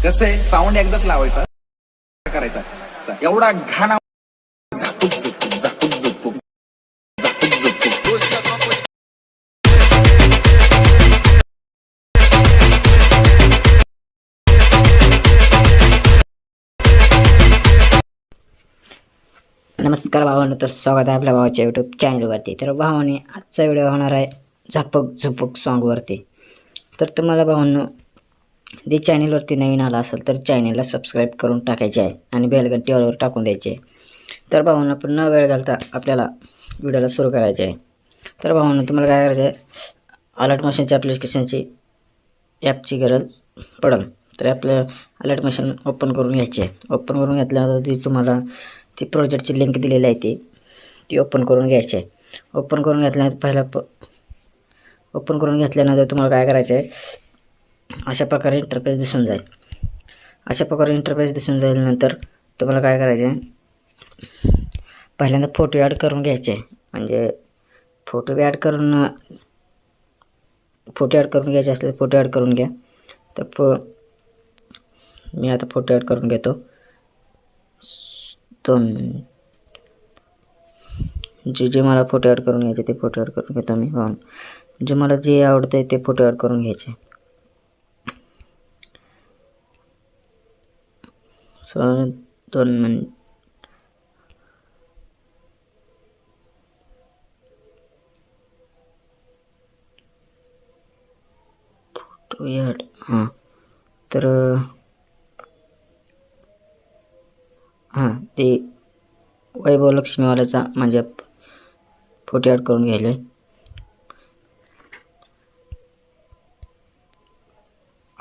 कसं आहे, साऊंड एकदाच लावायचा करायचा एवढा घाण झापूक झुपूक झापूक झुपूक झापूक झुपूक. नमस्कार भावांनो, तर स्वागत आहे आपल्या भावाच्या यूट्यूब चॅनलवरती. तर भावाने आजचा व्हिडिओ होणार आहे झापक झुपक सॉन्गवरती. तर तुम्हाला भावांनो जे चॅनलवरती नवीन आला असेल तर चॅनलला सबस्क्राईब करून टाकायचे आहे आणि बेल घंटी ऑलवर टाकून द्यायचे आहे. तर भावांनो आपण न वेळ घालता आपल्याला व्हिडिओला सुरू करायचे आहे. तर भावांनो तुम्हाला काय करायचं आहे, अलर्ट मशीनच्या ॲप्लिकेशनची ॲपची गरज पडेल. तर आपलं अलर्ट मशीन ओपन करून घ्यायचे आहे. ओपन करून घेतल्यानंतर ती तुम्हाला ती प्रोजेक्टची लिंक दिलेली आहे ती ओपन करून घ्यायची आहे. ओपन करून घेतल्यानंतर ओपन करून घेतल्यानंतर तुम्हाला काय करायचं आहे, अशा प्रकारे इंटरफेस दिसून जाईल. अशा प्रकारे इंटरफेस दिसून जाईल. नंतर तुम्हाला काय करायचं आहे, पहिल्यांदा फोटो ॲड करून घ्यायचे आहे. म्हणजे फोटो ॲड करून घ्यायचे असले तर फोटो ॲड करून घ्या. तर मी आता फोटो ॲड करून घेतो. जे मला फोटो ॲड करून घ्यायचे ते फोटो ॲड करून घेतो मी. जे मला जे आवडतं ते फोटो ॲड करून घ्यायचे. So 2 minute. फोटो ॲड तर ते वैभव लक्ष्मीवाल्याचा म्हणजे फोटो ॲड करून घ्यायला.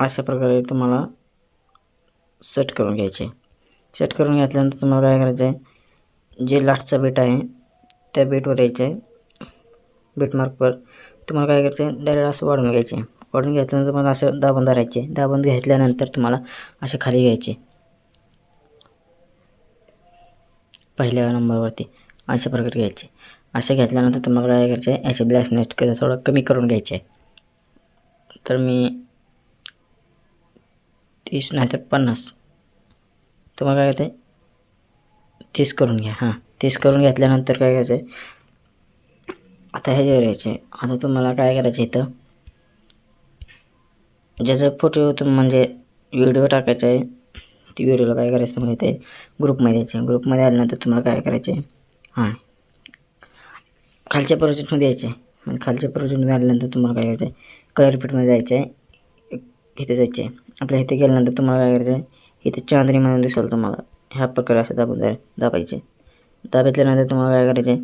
अशा प्रकारे तुम्हाला सेट करून घ्यायचे. सेट करून घेतल्यानंतर तुम्हाला काय करायचं आहे, जे लास्टचा बीट आहे त्या बीटवर यायचं आहे. बीटमार्कवर तुम्हाला काय करायचं आहे, डायरेक्ट असं वाढून घ्यायचे. वाढून घेतल्यानंतर तुम्हाला असं दाबून धरायचे. दाबून घेतल्यानंतर तुम्हाला असे खाली घ्यायचे पहिल्या नंबरवरती. अशा प्रकारे घ्यायचे. असे घेतल्यानंतर तुम्हाला काय करायचं आहे, याचे ब्लॅकनेस थोडं कमी करून घ्यायचे. तर मी 30 नाही तर 50, तुम्हाला काय करायचं आहे 30 करून घ्या. 30 करून घेतल्यानंतर काय करायचं आहे, आता ह्याच्यावर यायचे. आता तुम्हाला काय करायचं इथं ज्याचा फोटो म्हणजे व्हिडिओ टाकायचा आहे ती व्हिडिओला काय करायचं तुम्हाला इथे ग्रुपमध्ये यायचं. ग्रुपमध्ये आल्यानंतर तुम्हाला काय करायचं आहे, खालच्या प्रोजेक्टमध्ये यायचे. आणि खालच्या प्रोजेक्टमध्ये आल्यानंतर तुम्हाला काय करायचं आहे, कलर फिटमध्ये जायचं आहे. इथे जायचे आहे. आपल्या इथे गेल्यानंतर तुम्हाला काय करायचं आहे, इथे चांदणी म्हणून दिसेल तुम्हाला. ह्या प्रकारे असं दाबायचे. दाबल्यानंतर तुम्हाला काय करायचे,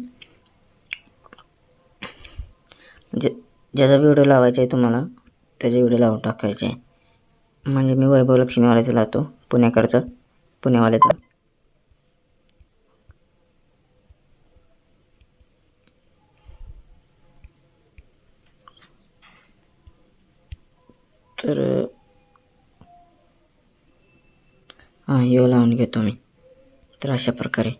म्हणजे ज्याचा व्हिडिओ लावायचा आहे तुम्हाला त्याचा व्हिडिओ लावून टाकायचे आहे. म्हणजे मी वैभव लक्ष्मीवाल्याचा लावतो, पुण्यावाल्याचा. तर यो लावून घेतो मी. तर अशा प्रकारे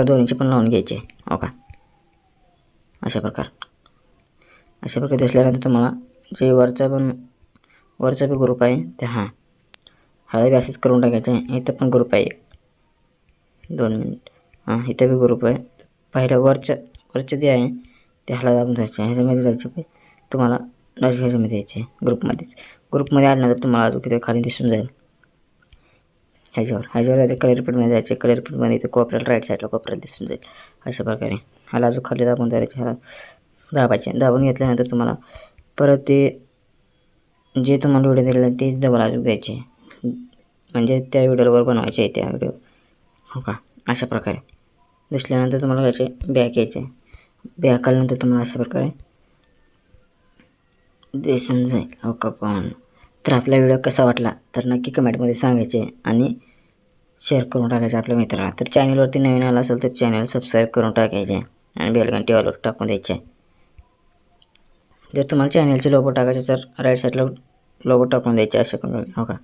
दोन्हीचे पण लावून घ्यायचे. हो का, अशा प्रकारे दिसल्यानंतर तुम्हाला जे वरचा बी ग्रुप आहे ते हळदी असेच करून टाकायचे आहे. इथं पण ग्रुप आहे 2 मिनिट. इथं बी ग्रुप आहे. पहिल्या वरचे जे आहे ते हळद दाबून जायचे. ह्याच्यामध्ये जायचे तुम्हाला ह्याच्यामध्ये यायचे ग्रुपमध्ये आल्यानंतर तुम्हाला अजून किती खाली दिसून जाईल. ह्याच्यावर जायचं, कलर फिटमध्ये जायचे. कलर फिटमध्ये इथे कोपऱ्याला राईट साईडला कोपऱ्याला दिसून जाईल. अशा प्रकारे ह्याला अजून खाली दाबून जायचे. ह्याला दाबून घेतल्यानंतर तुम्हाला परत ते जे तुम्हाला व्हिडिओ दिलेला आहे तेच डबल अजून द्यायचे. म्हणजे त्या व्हिडिओवर बनवायचे आहे त्या व्हिडिओ. हो का, अशा प्रकारे दिसल्यानंतर तुम्हाला यायचे बॅक यायचे. बॅक आल्यानंतर तुम्हाला अशा प्रकारे दिसून जाईल. हो का पाहून. तर आपला व्हिडिओ कसा वाटला तर नक्की कमेंटमध्ये सांगायचे आणि शेअर करून टाकायचे आपल्या मित्राला. तर चॅनलवरती नवीन आला असेल तर चॅनल सबस्क्राईब करून टाकायचे आणि बेल घंटी ऑलवर टाकून द्यायचे. जर तुम्हाला चॅनलचे लोगो टाकायचे तर राईट साईडला लोगो टाकून द्यायचे अशा प्रकारे. हो का,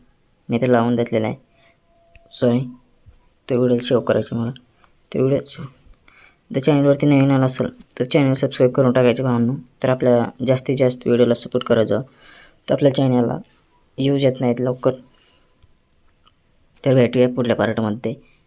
मी ते लावून घेतलेलं आहे. सॉरी, ते व्हिडिओ सेव करायचे मला. ते व्हिडिओ जर चॅनलवरती नवीन आला असेल तर चॅनल सबस्क्राईब करून टाकायचे भावांनो. तर आपल्या जास्तीत जास्त व्हिडिओला सपोर्ट करायचं. तर आपल्या चॅनलला यूज येत नाहीत लवकर. तर भेटूया पुढल्या पार्टमध्ये.